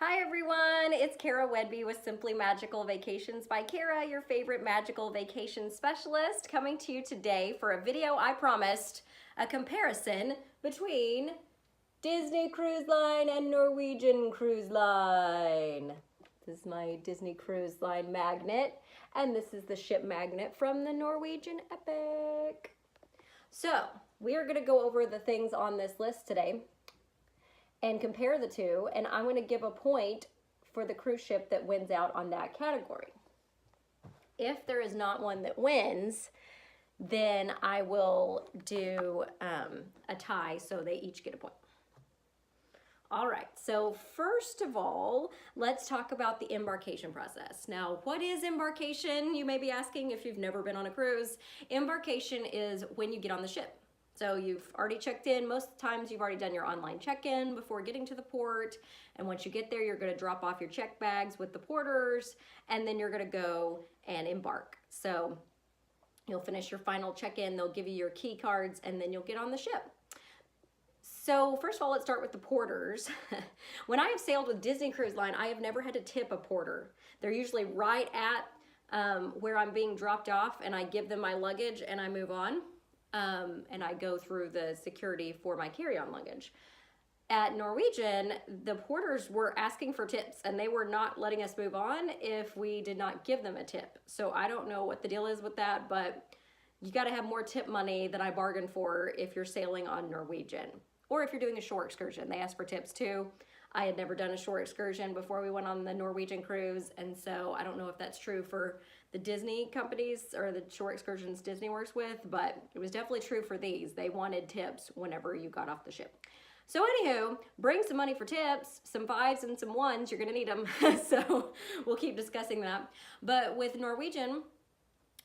Hi everyone, it's Kara Wedby with Simply Magical Vacations by Kara, your favorite magical vacation specialist, coming to you today for a video I promised, a comparison between Disney Cruise Line and Norwegian Cruise Line. This is my Disney Cruise Line magnet, and this is the ship magnet from the Norwegian Epic. So, we are going to go over the things on this list today and compare the two, and I'm going to give a point for the cruise ship that wins out on that category. If there is not one that wins, then I will do a tie so they each get a point. All right, so first of all, let's talk about the embarkation process. Now, what is embarkation? You may be asking if you've never been on a cruise. Embarkation is when you get on the ship. So you've already checked in. Most times you've already done your online check-in before getting to the port. And once you get there, you're going to drop off your check bags with the porters, and then you're going to go and embark. So you'll finish your final check-in. They'll give you your key cards, and then you'll get on the ship. So first of all, let's start with the porters. When I have sailed with Disney Cruise Line, I have never had to tip a porter. They're usually right at where I'm being dropped off, and I give them my luggage and I move on. And I go through the security for my carry-on luggage. At Norwegian, the porters were asking for tips, and they were not letting us move on if we did not give them a tip. So I don't know what the deal is with that, but you got to have more tip money than I bargained for if you're sailing on Norwegian. Or if you're doing a shore excursion, they ask for tips too. I had never done a shore excursion before we went on the Norwegian cruise, and so I don't know if that's true for the Disney companies or the shore excursions Disney works with, but it was definitely true for these. They wanted tips whenever you got off the ship. So anywho, bring some money for tips, some 5s and some 1s, you're gonna need them. So we'll keep discussing that. But with Norwegian,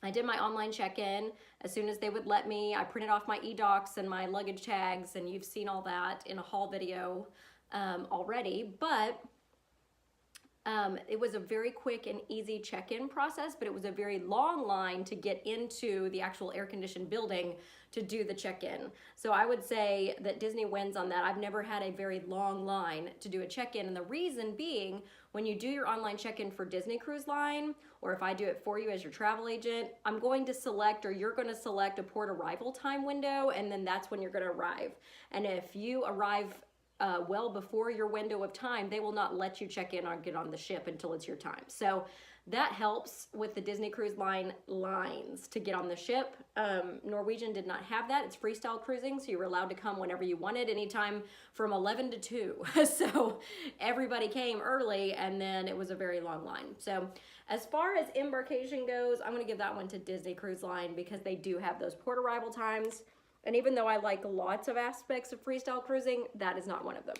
I did my online check-in as soon as they would let me. I printed off my e-docs and my luggage tags, and you've seen all that in a haul video already, but it was a very quick and easy check-in process, but it was a very long line to get into the actual air-conditioned building to do the check-in. So I would say that Disney wins on that. I've never had a very long line to do a check-in, and the reason being, when you do your online check-in for Disney Cruise Line, or if I do it for you as your travel agent, I'm going to select, or you're going to select a port arrival time window, and then that's when you're going to arrive. And if you arrive well before your window of time, they will not let you check in or get on the ship until it's your time. So that helps with the Disney Cruise Line lines to get on the ship. Norwegian did not have that. It's freestyle cruising, so you were allowed to come whenever you wanted, anytime from 11 to 2. So everybody came early, and then it was a very long line. So as far as embarkation goes, I'm going to give that one to Disney Cruise Line because they do have those port arrival times. And even though I like lots of aspects of freestyle cruising, that is not one of them.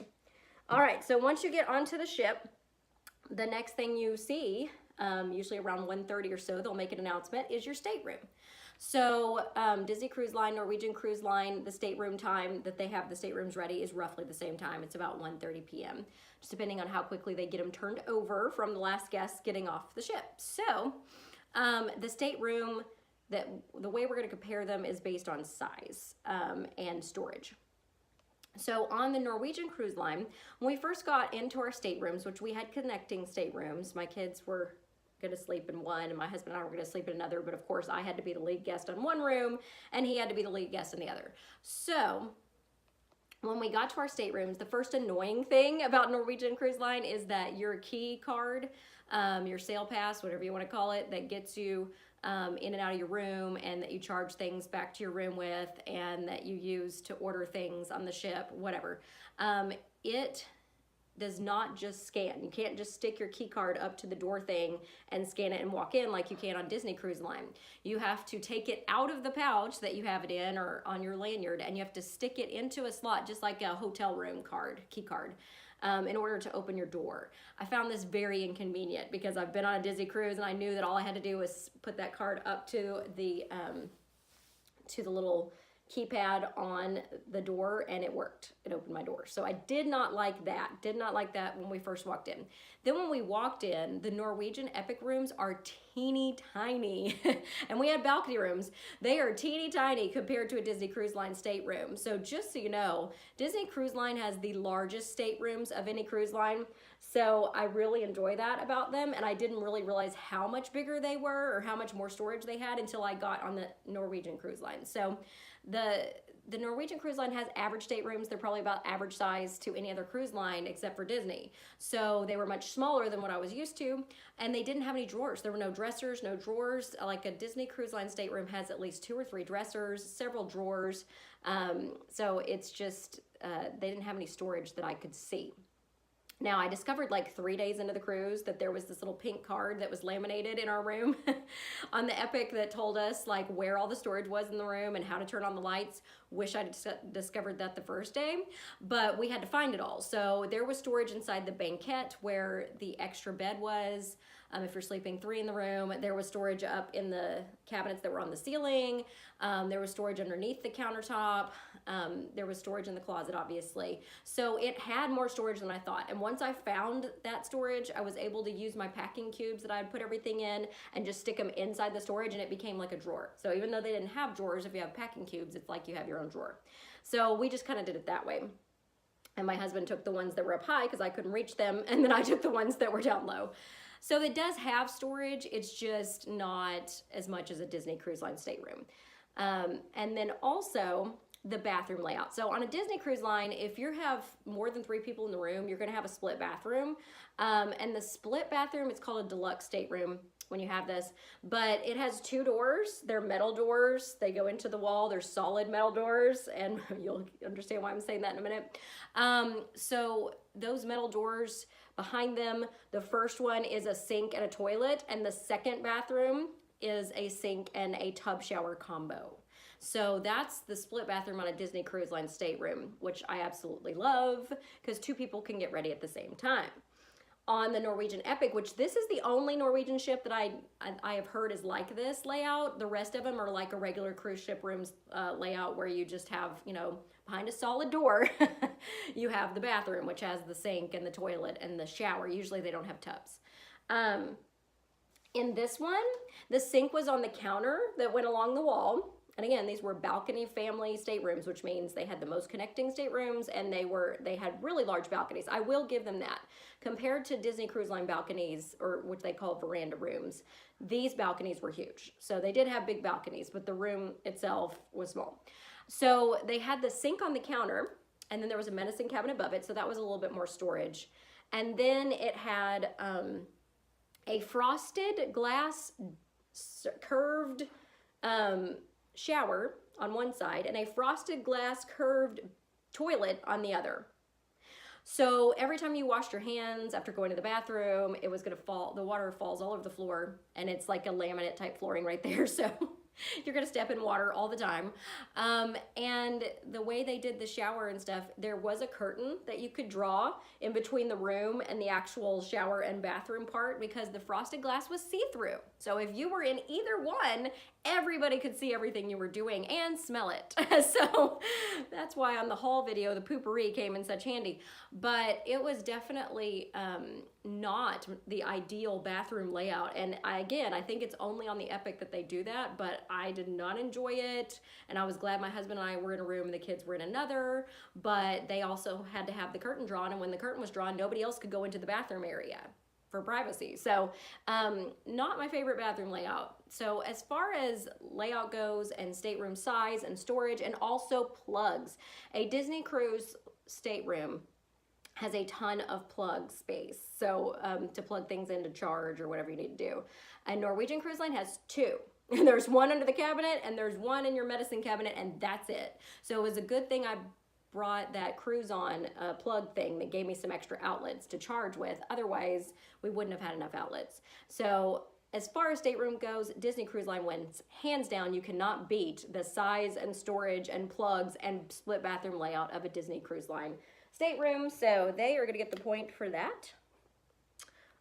All right, so once you get onto the ship, the next thing you see, usually around 1:30 or so, they'll make an announcement, is your stateroom. So Disney Cruise Line, Norwegian Cruise Line, the stateroom time that they have the staterooms ready is roughly the same time. It's about 1:30 p.m., just depending on how quickly they get them turned over from the last guests getting off the ship. So the stateroom, the way we're going to compare them is based on size and storage. So on the Norwegian Cruise Line, when we first got into our staterooms, which we had connecting staterooms, my kids were going to sleep in one and my husband and I were going to sleep in another, but of course I had to be the lead guest on one room and he had to be the lead guest in the other. So when we got to our staterooms, the first annoying thing about Norwegian Cruise Line is that your key card, your sail pass, whatever you want to call it, that gets you in and out of your room, and that you charge things back to your room with, and that you use to order things on the ship, whatever. It does not just scan. You can't just stick your key card up to the door thing and scan it and walk in like you can on Disney Cruise Line. You have to take it out of the pouch that you have it in or on your lanyard, and you have to stick it into a slot just like a hotel room card, key card. In order to open your door. I found this very inconvenient because I've been on a Disney cruise and I knew that all I had to do was put that card up to the little keypad on the door, and it worked. It opened my door. So I did not like that. Did not like that when we first walked in. Then when we walked in, the Norwegian Epic rooms are teeny tiny. And we had balcony rooms. They are teeny tiny compared to a Disney Cruise Line stateroom. So just so you know, Disney Cruise Line has the largest staterooms of any cruise line. So I really enjoy that about them, and I didn't really realize how much bigger they were or how much more storage they had until I got on the Norwegian Cruise Line. So the Norwegian Cruise Line has average staterooms. They're probably about average size to any other cruise line except for Disney. So they were much smaller than what I was used to, and they didn't have any drawers. There were no dressers, no drawers. Like a Disney Cruise Line stateroom has at least 2 or 3 dressers, several drawers. So it's just, they didn't have any storage that I could see. Now, I discovered like 3 days into the cruise that there was this little pink card that was laminated in our room on the Epic that told us like where all the storage was in the room and how to turn on the lights. Wish I'd discovered that the first day, but we had to find it all. So there was storage inside the banquette where the extra bed was. If you're sleeping 3 in the room, there was storage up in the cabinets that were on the ceiling. There was storage underneath the countertop. There was storage in the closet, obviously. So it had more storage than I thought. And once I found that storage, I was able to use my packing cubes that I had put everything in and just stick them inside the storage, and it became like a drawer. So even though they didn't have drawers, if you have packing cubes, it's like you have your own drawer. So we just kind of did it that way. And my husband took the ones that were up high because I couldn't reach them, and then I took the ones that were down low. So it does have storage, it's just not as much as a Disney Cruise Line stateroom. And then also the bathroom layout. So on a Disney Cruise Line, if you have more than 3 people in the room, you're gonna have a split bathroom. And the split bathroom, it's called a deluxe stateroom when you have this, but it has 2 doors. They're metal doors. They go into the wall. They're solid metal doors, and you'll understand why I'm saying that in a minute. So those metal doors, behind them, the first one is a sink and a toilet, and the second bathroom is a sink and a tub shower combo. So that's the split bathroom on a Disney Cruise Line stateroom, which I absolutely love because 2 people can get ready at the same time. On the Norwegian Epic, which this is the only Norwegian ship that I have heard is like this layout. The rest of them are like a regular cruise ship rooms layout where you just have, you know, behind a solid door, you have the bathroom, which has the sink and the toilet and the shower. Usually they don't have tubs. In this one, the sink was on the counter that went along the wall. And again, these were balcony family staterooms, which means they had the most connecting staterooms, and they had really large balconies. I will give them that. Compared to Disney Cruise Line balconies, or what they call veranda rooms, these balconies were huge. So they did have big balconies, but the room itself was small. So they had the sink on the counter, and then there was a medicine cabinet above it, so that was a little bit more storage. And then it had a frosted glass curved shower on one side and a frosted glass curved toilet on the other. So every time you washed your hands after going to the bathroom, it was gonna fall, the water falls all over the floor, and it's like a laminate type flooring right there. So you're gonna step in water all the time. And the way they did the shower and stuff, there was a curtain that you could draw in between the room and the actual shower and bathroom part because the frosted glass was see-through. So if you were in either one, everybody could see everything you were doing and smell it. So that's why on the haul video, the poopery came in such handy. But it was definitely not the ideal bathroom layout. And again, I think it's only on the Epic that they do that, but I did not enjoy it. And I was glad my husband and I were in a room and the kids were in another, but they also had to have the curtain drawn. And when the curtain was drawn, nobody else could go into the bathroom area for privacy. So not my favorite bathroom layout. So as far as layout goes and stateroom size and storage and also plugs, a Disney cruise stateroom has a ton of plug space. So to plug things in to charge or whatever you need to do. And Norwegian Cruise Line has 2. There's one under the cabinet and there's one in your medicine cabinet, and that's it. So it was a good thing I brought that Cruise On plug thing that gave me some extra outlets to charge with. Otherwise, we wouldn't have had enough outlets. So as far as stateroom goes, Disney Cruise Line wins. Hands down, you cannot beat the size and storage and plugs and split bathroom layout of a Disney Cruise Line stateroom. So they are gonna get the point for that.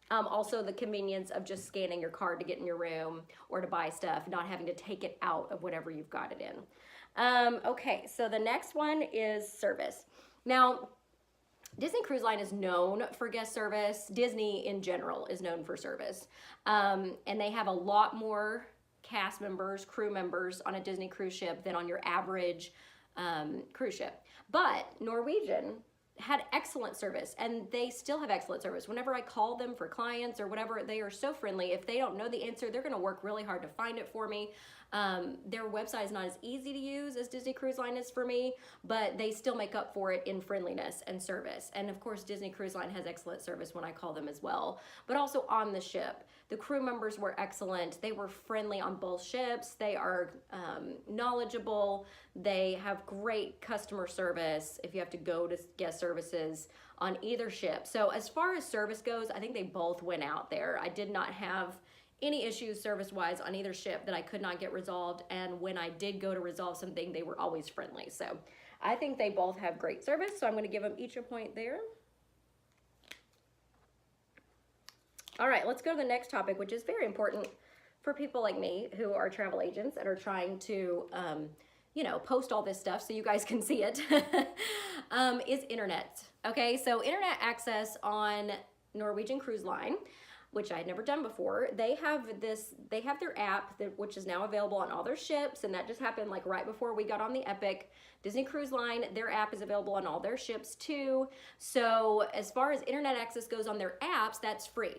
Also the convenience of just scanning your card to get in your room or to buy stuff, not having to take it out of whatever you've got it in. Okay, so the next one is service. Now, Disney Cruise Line is known for guest service. Disney in general is known for service. And they have a lot more cast members, crew members on a Disney cruise ship than on your average cruise ship. But Norwegian had excellent service, and they still have excellent service. Whenever I call them for clients or whatever, they are so friendly. If they don't know the answer, they're gonna work really hard to find it for me. Their website is not as easy to use as Disney Cruise Line is for me, but they still make up for it in friendliness and service. And of course, Disney Cruise Line has excellent service when I call them as well, but also on the ship. The crew members were excellent. They were friendly on both ships. They are knowledgeable. They have great customer service if you have to go to guest services on either ship. So as far as service goes, I think they both went out there. I did not have any issues service-wise on either ship that I could not get resolved, and when I did go to resolve something, they were always friendly. So I think they both have great service, so I'm going to give them each a point there. All right, let's go to the next topic, which is very important for people like me who are travel agents and are trying to, you know, post all this stuff so you guys can see it, is internet. Okay, so internet access on Norwegian Cruise Line, which I had never done before. They have their app, which is now available on all their ships, and that just happened like right before we got on the Epic. Disney Cruise Line, their app is available on all their ships too. So as far as internet access goes on their apps, that's free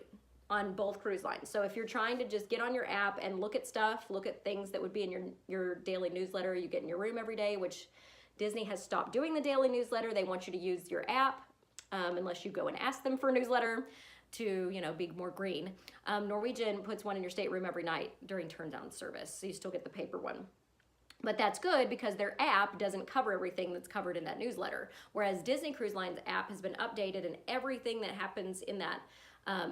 on both cruise lines. So if you're trying to just get on your app and look at stuff, look at things that would be in your daily newsletter you get in your room every day, which Disney has stopped doing the daily newsletter. They want you to use your app, unless you go and ask them for a newsletter to, you know, be more green. Norwegian puts one in your stateroom every night during turn down service, so you still get the paper one. But that's good because their app doesn't cover everything that's covered in that newsletter. Whereas Disney Cruise Line's app has been updated, and everything that happens in that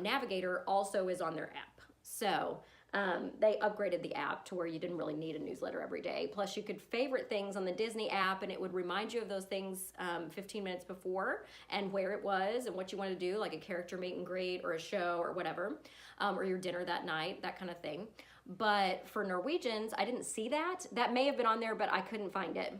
navigator also is on their app. So they upgraded the app to where you didn't really need a newsletter every day. Plus you could favorite things on the Disney app, and it would remind you of those things 15 minutes before and where it was and what you want to do, like a character meet and greet or a show or whatever, or your dinner that night, that kind of thing. But for Norwegians, I didn't see that. That may have been on there, but I couldn't find it.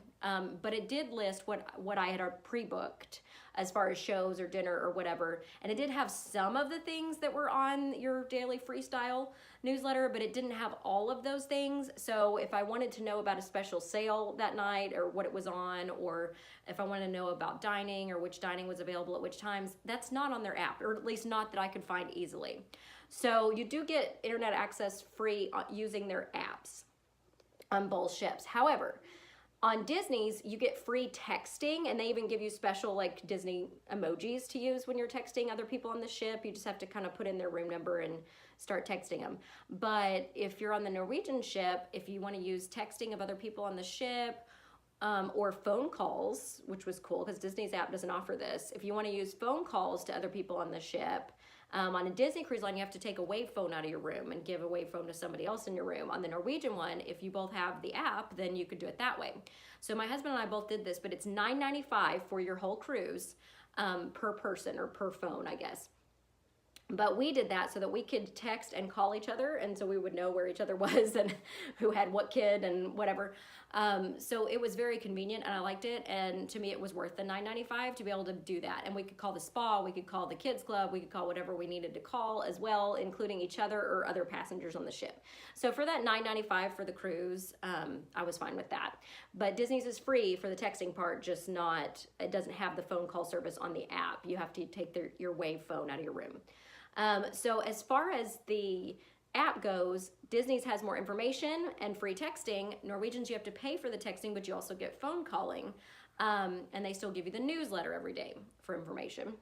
But it did list what I had pre-booked as far as shows or dinner or whatever. And it did have some of the things that were on your daily freestyle newsletter, but it didn't have all of those things. So if I wanted to know about a special sale that night or what it was on, or if I wanted to know about dining or which dining was available at which times, that's not on their app, or at least not that I could find easily. So you do get internet access free using their apps on both ships. However, on Disney's, you get free texting, and they even give you special like Disney emojis to use when you're texting other people on the ship. You just have to kind of put in their room number and start texting them. But if you're on the Norwegian ship, if you want to use texting of other people on the ship, or phone calls, which was cool because Disney's app doesn't offer this. If you want to use phone calls to other people on the ship, on a Disney Cruise Line, you have to take a wave phone out of your room and give a wave phone to somebody else in your room. On the Norwegian one, if you both have the app, then you could do it that way. So my husband and I both did this, but it's $9.95 for your whole cruise, per person or per phone, I guess. But we did that so that we could text and call each other, and so we would know where each other was and who had what kid and whatever. So it was very convenient, and I liked it, and to me it was worth the $9.95 to be able to do that. And we could call the spa, we could call the kids club, we could call whatever we needed to call as well, including each other or other passengers on the ship. So for that $9.95 for the cruise, I was fine with that. But Disney's is free for the texting part, just not, it doesn't have the phone call service on the app. You have to take your wave phone out of your room. So as far as the app goes, Disney's has more information and free texting. Norwegian's, you have to pay for the texting, but you also get phone calling. And they still give you the newsletter every day for information.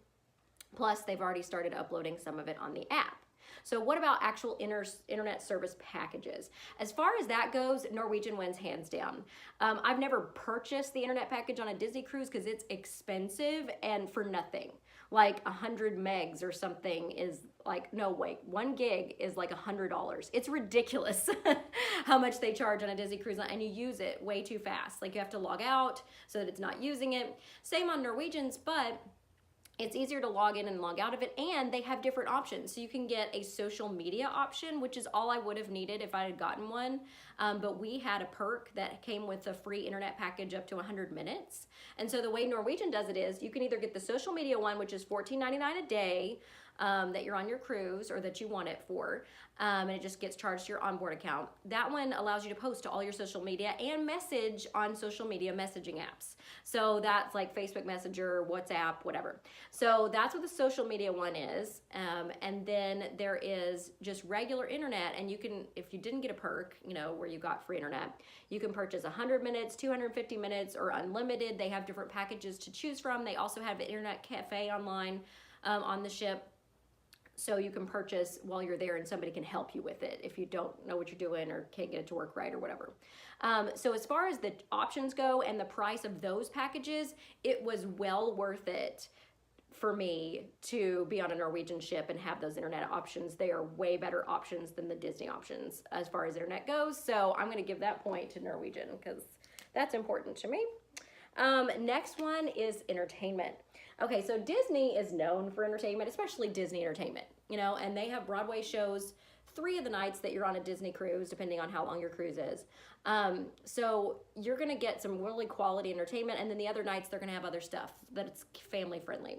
Plus, they've already started uploading some of it on the app. So what about actual internet service packages? As far as that goes, Norwegian wins hands down. I've never purchased the internet package on a Disney cruise because it's expensive and for nothing. Like 100 megs or something is like, no wait, 1 gig is like $100. It's ridiculous how much they charge on a Disney Cruise Line, and you use it way too fast. Like you have to log out so that it's not using it. Same on Norwegian's, but It's easier to log in and log out of it, and they have different options. So you can get a social media option, which is all I would have needed if I had gotten one. But we had a perk that came with a free internet package up to 100 minutes. And so the way Norwegian does it is you can either get the social media one, which is $14.99 a day, that you're on your cruise or that you want it for, and it just gets charged to your onboard account. That one allows you to post to all your social media and message on social media messaging apps. So that's like Facebook Messenger, WhatsApp, whatever. So that's what the social media one is. And then there is just regular internet, and you can, if you didn't get a perk, you know, where you got free internet, you can purchase 100 minutes, 250 minutes, or unlimited. They have different packages to choose from. They also have an internet cafe online on the ship. So you can purchase while you're there, and somebody can help you with it if you don't know what you're doing or can't get it to work right or whatever. So as far as the options go and the price of those packages, it was well worth it for me to be on a Norwegian ship and have those internet options. They are way better options than the Disney options as far as internet goes. So I'm going to give that point to Norwegian because that's important to me. Next one is entertainment. Okay, so Disney is known for entertainment, especially Disney Entertainment, you know, and they have Broadway shows 3 of the nights that you're on a Disney cruise, depending on how long your cruise is. So you're going to get some really quality entertainment, and then the other nights they're going to have other stuff that's family friendly.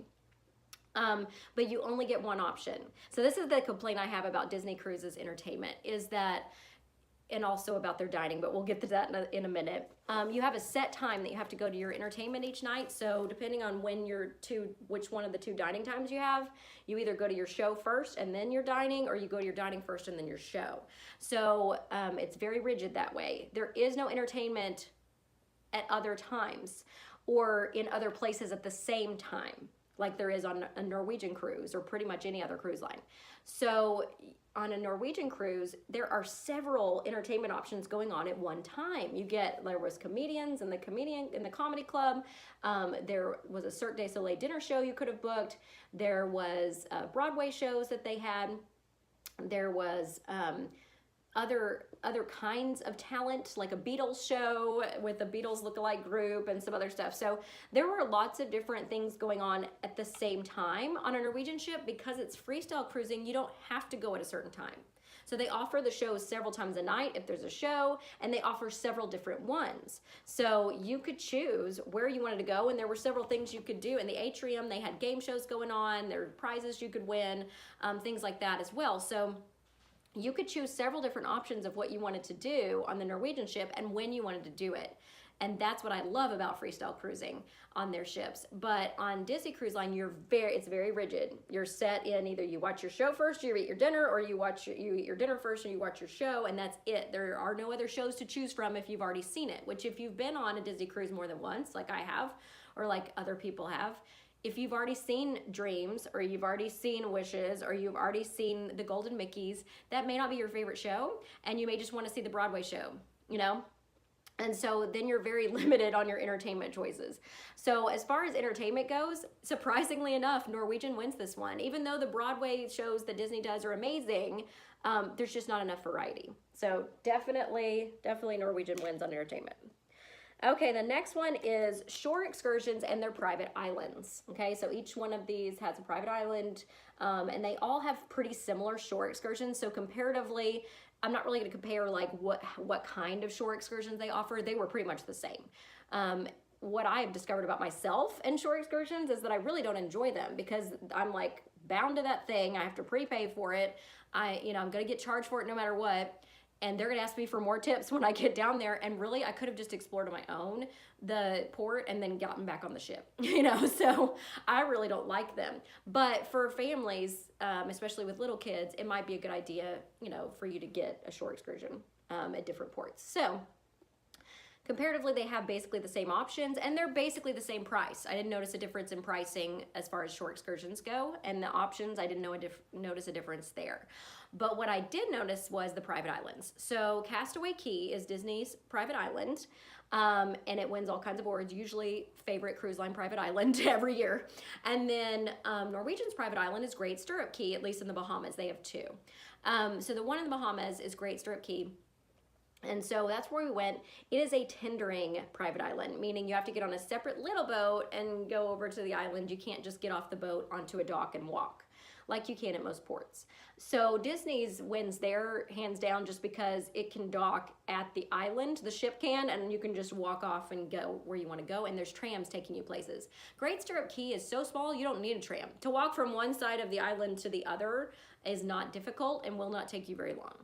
But you only get one option. So this is the complaint I have about Disney Cruises entertainment, is that, and also about their dining, but we'll get to that in a minute. You have a set time that you have to go to your entertainment each night. So depending on when which one of the 2 dining times you have, you either go to your show first and then your dining, or you go to your dining first and then your show. So it's very rigid that way. There is no entertainment at other times or in other places at the same time, like there is on a Norwegian cruise or pretty much any other cruise line. So on a Norwegian cruise, there are several entertainment options going on at one time. There was comedians in the comedy club. There was a Cirque du Soleil dinner show you could have booked. There was Broadway shows that they had. There was other kinds of talent, like a Beatles show with a Beatles lookalike group and some other stuff. So there were lots of different things going on at the same time on a Norwegian ship. Because it's freestyle cruising, you don't have to go at a certain time. So they offer the shows several times a night if there's a show, and they offer several different ones. So you could choose where you wanted to go, and there were several things you could do. In the atrium, they had game shows going on, there were prizes you could win, things like that as well. So you could choose several different options of what you wanted to do on the Norwegian ship and when you wanted to do it. And that's what I love about freestyle cruising on their ships. But on Disney Cruise Line, it's very rigid. You're set in either you watch your show first, you eat your dinner, or you eat your dinner first and you watch your show, and that's it. There are no other shows to choose from if you've already seen it, which if you've been on a Disney cruise more than once, like I have, or like other people have, if you've already seen Dreams, or you've already seen Wishes, or you've already seen the Golden Mickeys, that may not be your favorite show, and you may just want to see the Broadway show, you know? And so then you're very limited on your entertainment choices. So as far as entertainment goes, surprisingly enough, Norwegian wins this one. Even though the Broadway shows that Disney does are amazing, there's just not enough variety. So definitely Norwegian wins on entertainment. Okay, the next one is shore excursions and their private islands. Okay, so each one of these has a private island, and they all have pretty similar shore excursions. So comparatively, I'm not really going to compare like what kind of shore excursions they offer. They were pretty much the same. What I've discovered about myself and shore excursions is that I really don't enjoy them because I'm like bound to that thing. I have to prepay for it. I'm going to get charged for it no matter what. And they're going to ask me for more tips when I get down there. And really, I could have just explored on my own the port and then gotten back on the ship, so I really don't like them. But for families, especially with little kids, it might be a good idea, for you to get a shore excursion at different ports. So comparatively, they have basically the same options, and they're basically the same price. I didn't notice a difference in pricing as far as shore excursions go, and the options, I didn't notice a difference there. But what I did notice was the private islands. So Castaway Key is Disney's private island, and it wins all kinds of awards, usually favorite cruise line private island every year. And then Norwegian's private island is Great Stirrup Key, at least in the Bahamas. They have 2. So the one in the Bahamas is Great Stirrup Key. And so that's where we went. It is a tendering private island, meaning you have to get on a separate little boat and go over to the island. You can't just get off the boat onto a dock and walk like you can at most ports. So Disney's wins there hands down, just because it can dock at the island, the ship can, and you can just walk off and go where you want to go, and there's trams taking you places. Great Stirrup Cay is so small you don't need a tram. To walk from one side of the island to the other is not difficult and will not take you very long.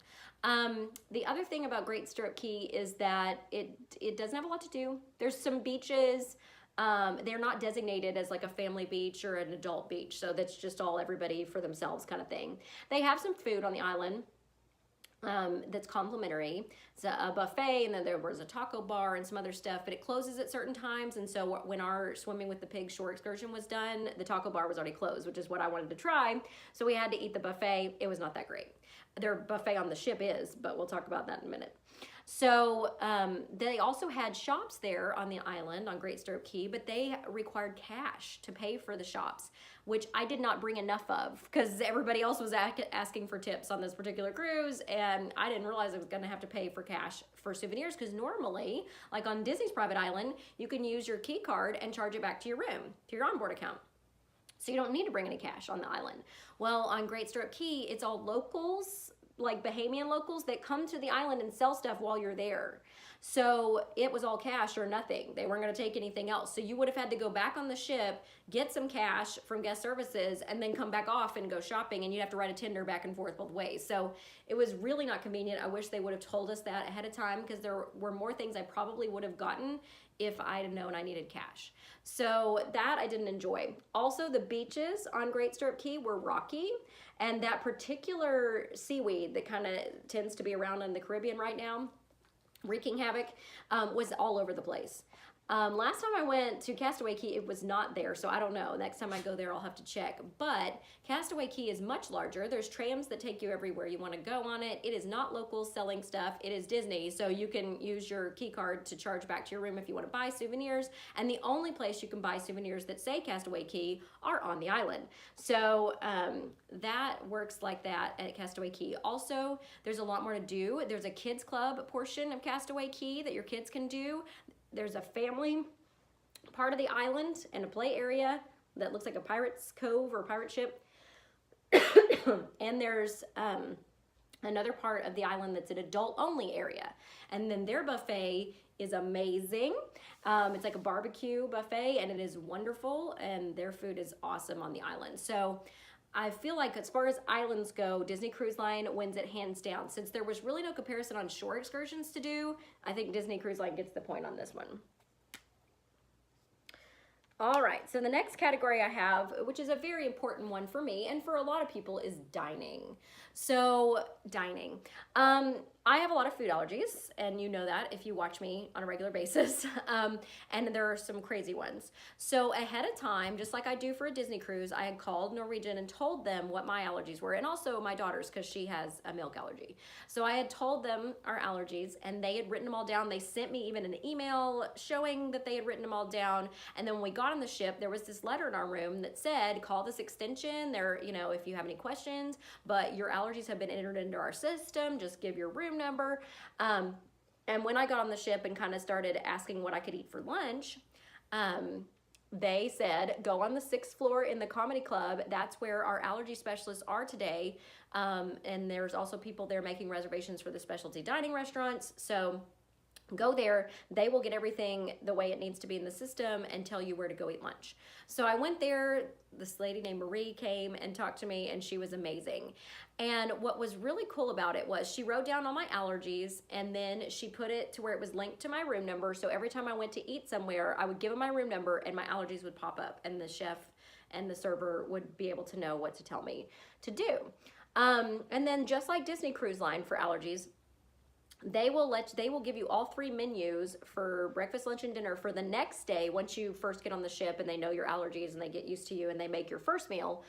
The other thing about Great Stirrup Cay is that it doesn't have a lot to do. There's some beaches. They're not designated as like a family beach or an adult beach, so that's just all everybody for themselves kind of thing. They have some food on the island that's complimentary. It's a buffet, and then there was a taco bar and some other stuff, but it closes at certain times. And so when our swimming with the pigs shore excursion was done, the taco bar was already closed, which is what I wanted to try. So we had to eat the buffet. It was not that great. Their buffet on the ship is, but we'll talk about that in a minute. So they also had shops there on the island on Great Stirrup Cay, but they required cash to pay for the shops, which I did not bring enough of because everybody else was asking for tips on this particular cruise, and I didn't realize I was going to have to pay for cash for souvenirs, because normally, like on Disney's private island, you can use your key card and charge it back to your room, to your onboard account. So you don't need to bring any cash on the island. Well, on Great Stirrup Cay, it's all locals, like Bahamian locals, that come to the island and sell stuff while you're there. So it was all cash or nothing. They weren't going to take anything else. So you would have had to go back on the ship, get some cash from guest services, and then come back off and go shopping, and you'd have to write a tender back and forth both ways. So it was really not convenient. I wish they would have told us that ahead of time, because there were more things I probably would have gotten if I had known I needed cash. So that I didn't enjoy. Also, the beaches on Great Stirrup Cay were rocky, and that particular seaweed that kind of tends to be around in the Caribbean right now, wreaking havoc, was all over the place. Last time I went to Castaway Key, it was not there, so I don't know. Next time I go there, I'll have to check. But Castaway Key is much larger. There's trams that take you everywhere you want to go on it. It is not locals selling stuff. It is Disney, so you can use your key card to charge back to your room if you want to buy souvenirs. And the only place you can buy souvenirs that say Castaway Key are on the island. So that works like that at Castaway Key. Also, there's a lot more to do. There's a kids club portion of Castaway Key that your kids can do. There's a family part of the island and a play area that looks like a pirate's cove or a pirate ship. And there's another part of the island that's an adult-only area. And then their buffet is amazing. It's like a barbecue buffet, and it is wonderful, and their food is awesome on the island. So I feel like as far as islands go, Disney Cruise Line wins it hands down. Since there was really no comparison on shore excursions to do, I think Disney Cruise Line gets the point on this one. All right, so the next category I have, which is a very important one for me and for a lot of people, is dining. So dining. I have a lot of food allergies, and you know that if you watch me on a regular basis, and there are some crazy ones. So ahead of time, just like I do for a Disney cruise, I had called Norwegian and told them what my allergies were, and also my daughter's, because she has a milk allergy. So I had told them our allergies, and they had written them all down. They sent me even an email showing that they had written them all down, and then when we got on the ship, there was this letter in our room that said, call this extension, there, you know, if you have any questions, but your allergies have been entered into our system, just give your room number. And when I got on the ship and kind of started asking what I could eat for lunch, they said, go on the 6th floor in the comedy club. That's where our allergy specialists are today. And there's also people there making reservations for the specialty dining restaurants. So go there, they will get everything the way it needs to be in the system and tell you where to go eat lunch. So I went there, this lady named Marie came and talked to me, and she was amazing. And what was really cool about it was she wrote down all my allergies, and then she put it to where it was linked to my room number. So every time I went to eat somewhere, I would give them my room number and my allergies would pop up, and the chef and the server would be able to know what to tell me to do. And then just like Disney Cruise Line for allergies, they will give you all 3 menus for breakfast, lunch, and dinner for the next day. Once you first get on the ship and they know your allergies and they get used to you and they make your first meal,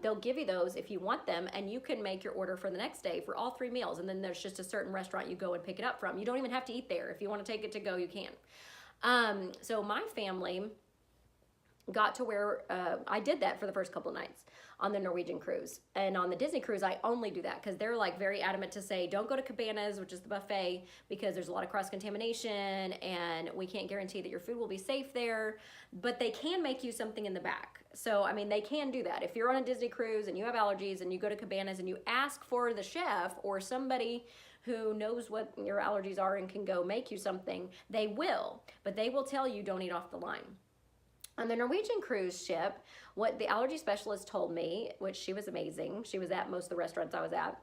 they'll give you those if you want them, and you can make your order for the next day for all 3 meals. And then there's just a certain restaurant you go and pick it up from. You don't even have to eat there. If you want to take it to go, you can. So my family got to where I did that for the first couple of nights. on the Norwegian cruise. And on the Disney cruise, I only do that because they're like very adamant to say, don't go to Cabanas, which is the buffet, because there's a lot of cross-contamination and we can't guarantee that your food will be safe there, but they can make you something in the back. So, I mean, they can do that. If you're on a Disney cruise and you have allergies and you go to Cabanas and you ask for the chef or somebody who knows what your allergies are and can go make you something, they will, but they will tell you don't eat off the line. On the Norwegian cruise ship, what the allergy specialist told me, which she was amazing, she was at most of the restaurants I was at,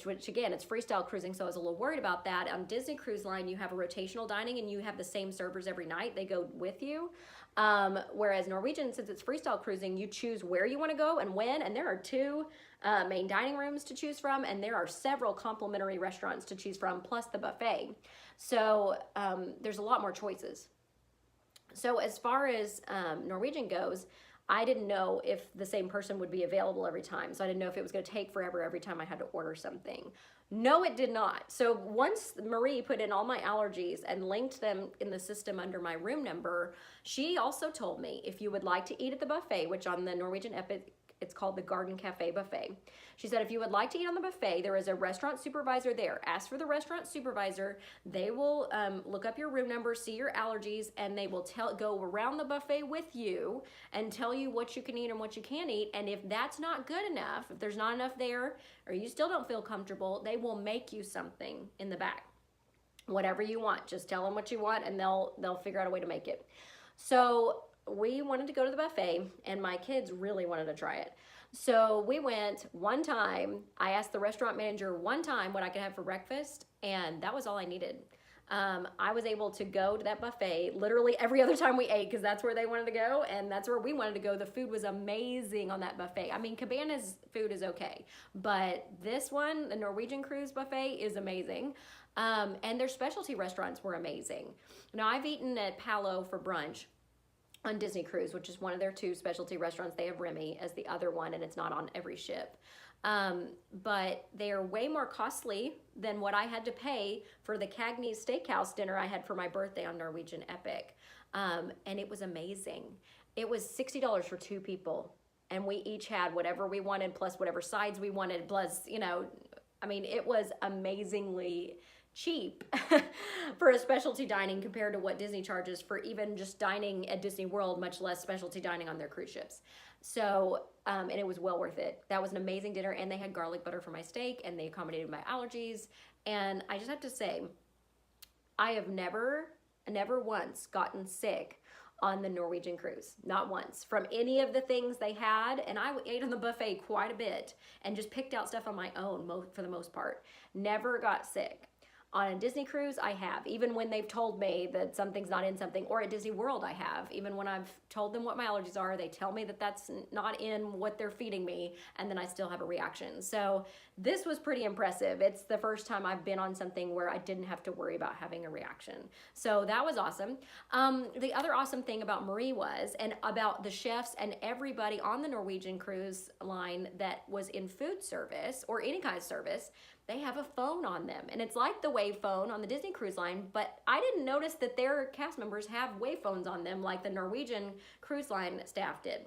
which again, it's freestyle cruising, so I was a little worried about that. On Disney Cruise Line, you have a rotational dining and you have the same servers every night. They go with you. Whereas Norwegian, since it's freestyle cruising, you choose where you want to go and when, and there are 2 main dining rooms to choose from, and there are several complimentary restaurants to choose from, plus the buffet. So there's a lot more choices. So as far as Norwegian goes, I didn't know if the same person would be available every time. So I didn't know if it was going to take forever every time I had to order something. No, it did not. So once Marie put in all my allergies and linked them in the system under my room number, she also told me if you would like to eat at the buffet, which on the Norwegian Epic, it's called the Garden Cafe Buffet. She said, if you would like to eat on the buffet, there is a restaurant supervisor there. Ask for the restaurant supervisor. They will look up your room number, see your allergies, and they will go around the buffet with you and tell you what you can eat and what you can't eat. And if that's not good enough, if there's not enough there, or you still don't feel comfortable, they will make you something in the back. Whatever you want, just tell them what you want and they'll figure out a way to make it. So we wanted to go to the buffet and my kids really wanted to try it. So we went one time. I asked the restaurant manager one time what I could have for breakfast, and that was all I needed. I was able to go to that buffet literally every other time we ate because that's where they wanted to go and that's where we wanted to go. The food was amazing on that buffet. I mean, Cabana's food is okay, but this one, the Norwegian Cruise Buffet, is amazing. And their specialty restaurants were amazing. Now, I've eaten at Palo for brunch on Disney Cruise, which is one of their 2 specialty restaurants. They have Remy as the other one, and it's not on every ship. But they are way more costly than what I had to pay for the Cagney's Steakhouse dinner I had for my birthday on Norwegian Epic. And it was amazing. It was $60 for 2 people, and we each had whatever we wanted, plus whatever sides we wanted, plus, you know, I mean, it was amazingly cheap for a specialty dining compared to what Disney charges for even just dining at Disney World, much less specialty dining on their cruise ships. So, and it was well worth it. That was an amazing dinner, and they had garlic butter for my steak, and they accommodated my allergies. And I just have to say, I have never once gotten sick on the Norwegian cruise. Not once. From any of the things they had, and I ate on the buffet quite a bit and just picked out stuff on my own for the most part. Never got sick. On a Disney cruise, I have. Even when they've told me that something's not in something, or at Disney World, I have. Even when I've told them what my allergies are, they tell me that that's not in what they're feeding me, and then I still have a reaction. So this was pretty impressive. It's the first time I've been on something where I didn't have to worry about having a reaction. So that was awesome. The other awesome thing about Marie was, and about the chefs and everybody on the Norwegian Cruise Line that was in food service, or any kind of service, they have a phone on them, and it's like the Wave phone on the Disney Cruise Line, but I didn't notice that their cast members have Wave phones on them like the Norwegian Cruise Line staff did.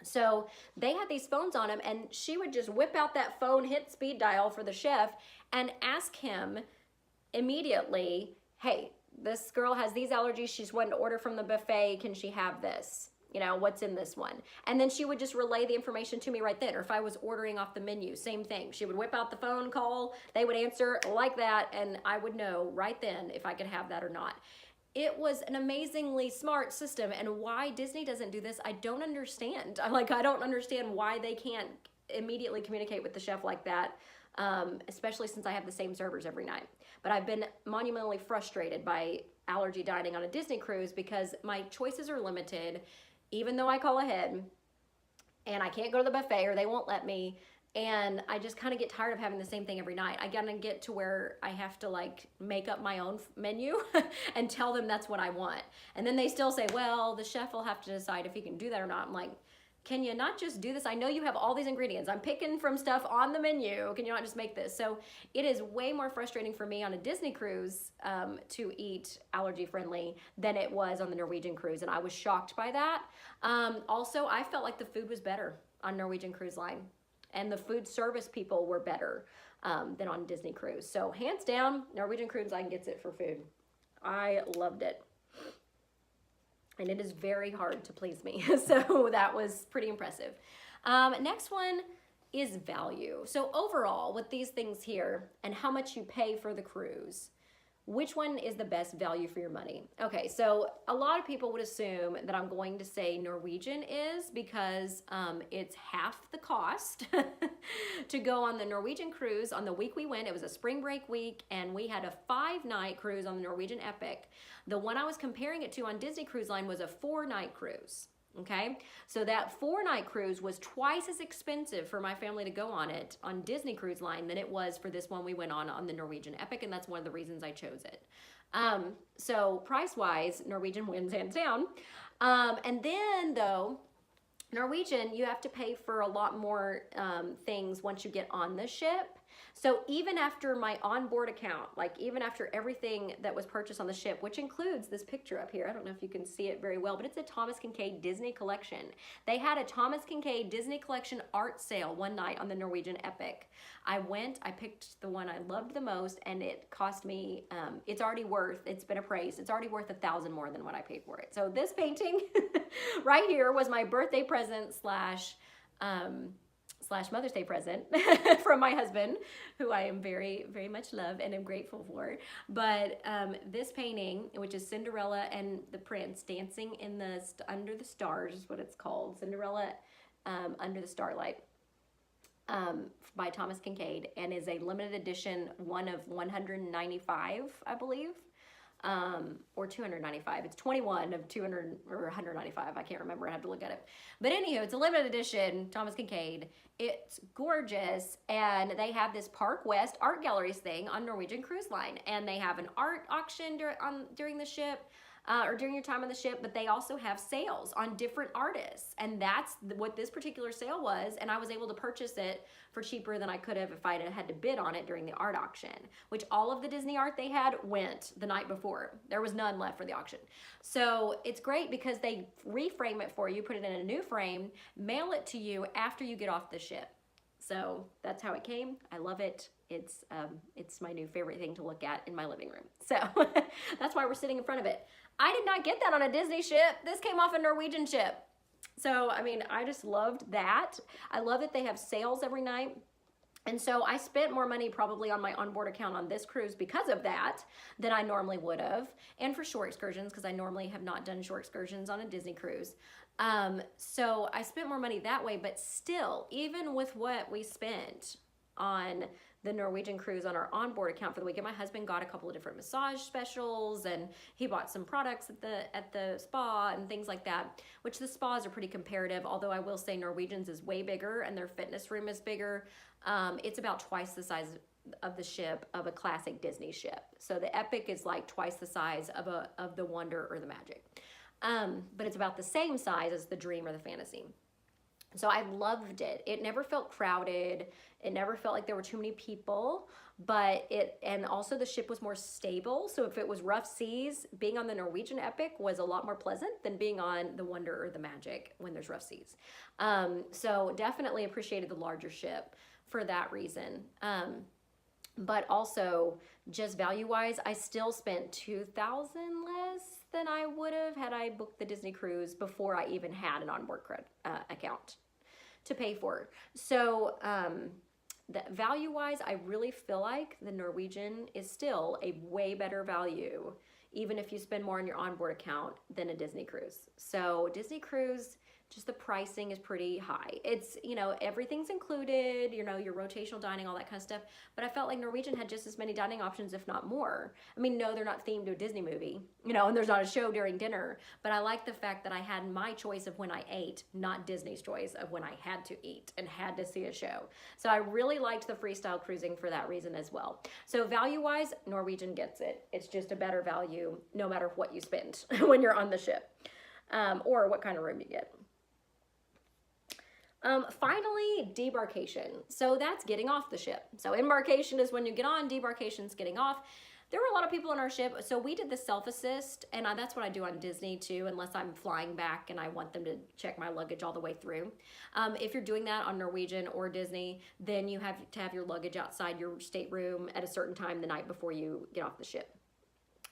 So they had these phones on them, and she would just whip out that phone, hit speed dial for the chef, and ask him immediately, hey, this girl has these allergies, she's wanting to order from the buffet, can she have this? You know, what's in this one? And then she would just relay the information to me right then. Or if I was ordering off the menu, same thing. She would whip out the phone call, they would answer like that, and I would know right then if I could have that or not. It was an amazingly smart system, and why Disney doesn't do this, I don't understand. I don't understand why they can't immediately communicate with the chef like that, especially since I have the same servers every night. But I've been monumentally frustrated by allergy dining on a Disney cruise because my choices are limited, even though I call ahead, and I can't go to the buffet or they won't let me, and I just kind of get tired of having the same thing every night. I gotta get to where I have to like make up my own menu and tell them that's what I want. And then they still say, well, the chef will have to decide if he can do that or not. I'm like, can you not just do this? I know you have all these ingredients. I'm picking from stuff on the menu. Can you not just make this? So it is way more frustrating for me on a Disney cruise to eat allergy friendly than it was on the Norwegian cruise. And I was shocked by that. Also, I felt like the food was better on Norwegian Cruise Line. And the food service people were better than on Disney Cruise. So hands down, Norwegian Cruise Line gets it for food. I loved it. And it is very hard to please me. So that was pretty impressive. Next one is value. So overall, with these things here and how much you pay for the cruise, which one is the best value for your money? Okay, so a lot of people would assume that I'm going to say Norwegian is because it's half the cost to go on the Norwegian cruise. On the week we went, it was a spring break week, and we had a 5-night cruise on the Norwegian Epic. The one I was comparing it to on Disney Cruise Line was a 4-night cruise. Okay, so that 4-night cruise was twice as expensive for my family to go on it on Disney Cruise Line than it was for this one we went on the Norwegian Epic, and that's one of the reasons I chose it. So price-wise, Norwegian wins hands down. And then though, Norwegian, you have to pay for a lot more things once you get on the ship. So even after my onboard account, like even after everything that was purchased on the ship, which includes this picture up here, I don't know if you can see it very well, but it's a Thomas Kincaid Disney collection. They had a Thomas Kincaid Disney collection art sale one night on the Norwegian Epic. I picked the one I loved the most, and it cost me, it's been appraised, it's already worth $1,000 more than what I paid for it. So this painting right here was my birthday present slash Mother's Day present from my husband, who I am very, very much love and am grateful for. But this painting, which is Cinderella and the Prince dancing in under the stars, is what it's called. Cinderella Under the Starlight, by Thomas Kincaid, and is a limited edition, one of 195, I believe. Or 295. It's 21 of 200 or 195. I can't remember. I have to look at it. But anywho, it's a limited edition, Thomas Kincaid. It's gorgeous, and they have this Park West Art Galleries thing on Norwegian Cruise Line, and they have an art auction during the ship. Or during your time on the ship, but they also have sales on different artists, and that's what this particular sale was, and I was able to purchase it for cheaper than I could have if I had to bid on it during the art auction, which all of the Disney art they had went the night before. There was none left for the auction. So it's great because they reframe it for you, put it in a new frame, mail it to you after you get off the ship. So that's how it came. I love it. It's my new favorite thing to look at in my living room. So that's why we're sitting in front of it. I did not get that on a Disney ship. This came off a Norwegian ship. So, I mean, I just loved that. I love that they have sales every night. And so I spent more money probably on my onboard account on this cruise because of that than I normally would have. And for shore excursions, because I normally have not done shore excursions on a Disney cruise. So I spent more money that way, but still, even with what we spent on the Norwegian cruise on our onboard account for the weekend, my husband got a couple of different massage specials, and he bought some products at the spa and things like that, which the spas are pretty comparative, although I will say Norwegian's is way bigger and their fitness room is bigger. It's about twice the size of the ship of a classic Disney ship. So the Epic is like twice the size of the Wonder or the Magic. But it's about the same size as the Dream or the Fantasy. So I loved it. It never felt crowded. It never felt like there were too many people, and also the ship was more stable. So if it was rough seas, being on the Norwegian Epic was a lot more pleasant than being on the Wonder or the Magic when there's rough seas. So definitely appreciated the larger ship for that reason. But also just value-wise, I still spent $2,000 less than I would have had I booked the Disney cruise before I even had an onboard account to pay for. So value-wise, I really feel like the Norwegian is still a way better value, even if you spend more on your onboard account than a Disney cruise. So Disney cruise, just the pricing is pretty high. It's, everything's included, your rotational dining, all that kind of stuff. But I felt like Norwegian had just as many dining options, if not more. I mean, no, they're not themed to a Disney movie, and there's not a show during dinner. But I like the fact that I had my choice of when I ate, not Disney's choice of when I had to eat and had to see a show. So I really liked the freestyle cruising for that reason as well. So value-wise, Norwegian gets it. It's just a better value no matter what you spend when you're on the ship, or what kind of room you get. Finally, debarkation. So that's getting off the ship. So embarkation is when you get on, debarkation is getting off. there were a lot of people on our ship, so we did the self-assist, and that's what I do on Disney too, unless I'm flying back and I want them to check my luggage all the way through. If you're doing that on Norwegian or Disney, then you have to have your luggage outside your stateroom at a certain time the night before you get off the ship.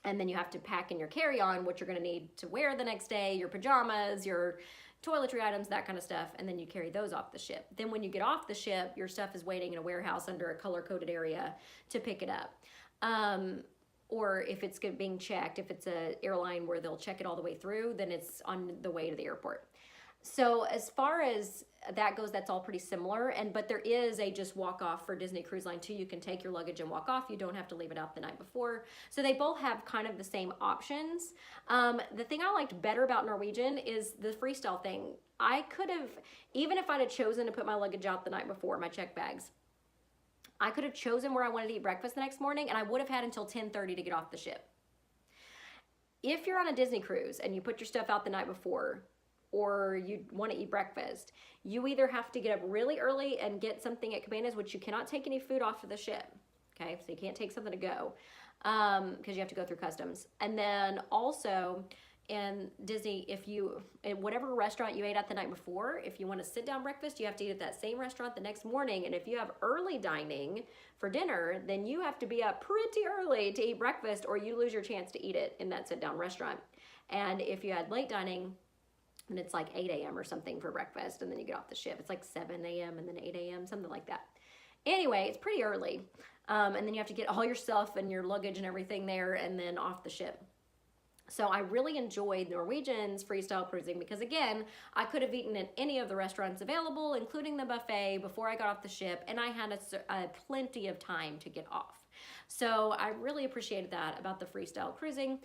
And then you have to pack in your carry-on what you're gonna need to wear the next day, your pajamas, your toiletry items, that kind of stuff, and then you carry those off the ship. Then when you get off the ship, your stuff is waiting in a warehouse under a color-coded area to pick it up. Or if it's being checked, if it's an airline where they'll check it all the way through, then it's on the way to the airport. So as far as that goes, that's all pretty similar. But there is a just walk off for Disney Cruise Line too. You can take your luggage and walk off. You don't have to leave it out the night before. So they both have kind of the same options. The thing I liked better about Norwegian is the freestyle thing. I could have, even if I'd have chosen to put my luggage out the night before, my check bags, I could have chosen where I wanted to eat breakfast the next morning, and I would have had until 10:30 to get off the ship. If you're on a Disney cruise and you put your stuff out the night before, or you want to eat breakfast, you either have to get up really early and get something at Cabanas, which you cannot take any food off of the ship. Okay, so you can't take something to go because you have to go through customs. And then also in Disney, if you, in whatever restaurant you ate at the night before, if you want to sit down breakfast, you have to eat at that same restaurant the next morning. And if you have early dining for dinner, then you have to be up pretty early to eat breakfast, or you lose your chance to eat it in that sit down restaurant. And if you had late dining, and it's like 8 a.m. or something for breakfast, and then you get off the ship, it's like 7 a.m. and then 8 a.m., something like that. Anyway, it's pretty early. And then you have to get all your stuff and your luggage and everything there and then off the ship. So I really enjoyed Norwegian's freestyle cruising because, again, I could have eaten at any of the restaurants available, including the buffet, before I got off the ship, and I had plenty of time to get off. So I really appreciated that about the freestyle cruising.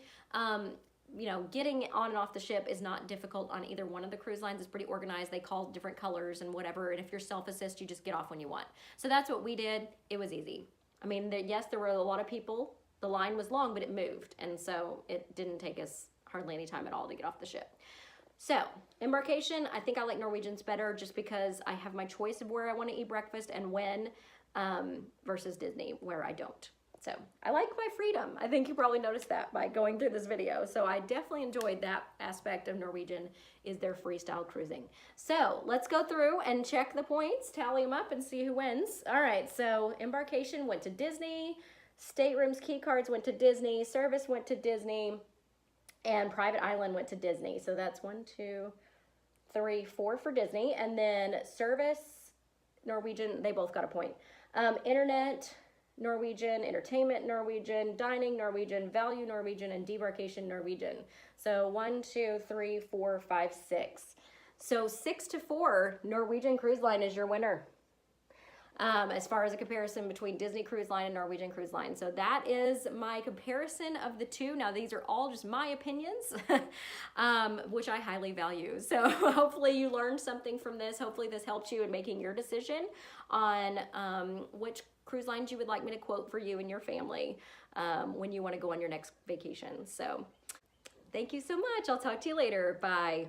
You know, getting on and off the ship is not difficult on either one of the cruise lines. It's pretty organized. They call different colors and whatever, and if you're self-assist, you just get off when you want. So that's what we did. It was easy. I mean, yes, there were a lot of people. The line was long, but it moved, and so it didn't take us hardly any time at all to get off the ship. So, Embarkation, I think I like Norwegian's better just because I have my choice of where I want to eat breakfast and when, versus Disney, where I don't. So, I like my freedom. I think you probably noticed that by going through this video. So, I definitely enjoyed that aspect of Norwegian, is their freestyle cruising. So, let's go through and check the points, tally them up, and see who wins. All right, so Embarkation went to Disney, Staterooms, key cards went to Disney, service went to Disney, and private island went to Disney. So that's 1, 2, 3, 4 for Disney. And then service, Norwegian, they both got a point. Internet, Norwegian, entertainment, Norwegian, dining, Norwegian, value, Norwegian, and debarkation, Norwegian. So 1, 2, 3, 4, 5, 6. So 6-4, Norwegian Cruise Line is your winner. As far as a comparison between Disney Cruise Line and Norwegian Cruise Line. So that is my comparison of the two. Now, these are all just my opinions, which I highly value. So hopefully you learned something from this. Hopefully this helped you in making your decision on which cruise lines you would like me to quote for you and your family when you want to go on your next vacation. So thank you so much. I'll talk to you later. Bye.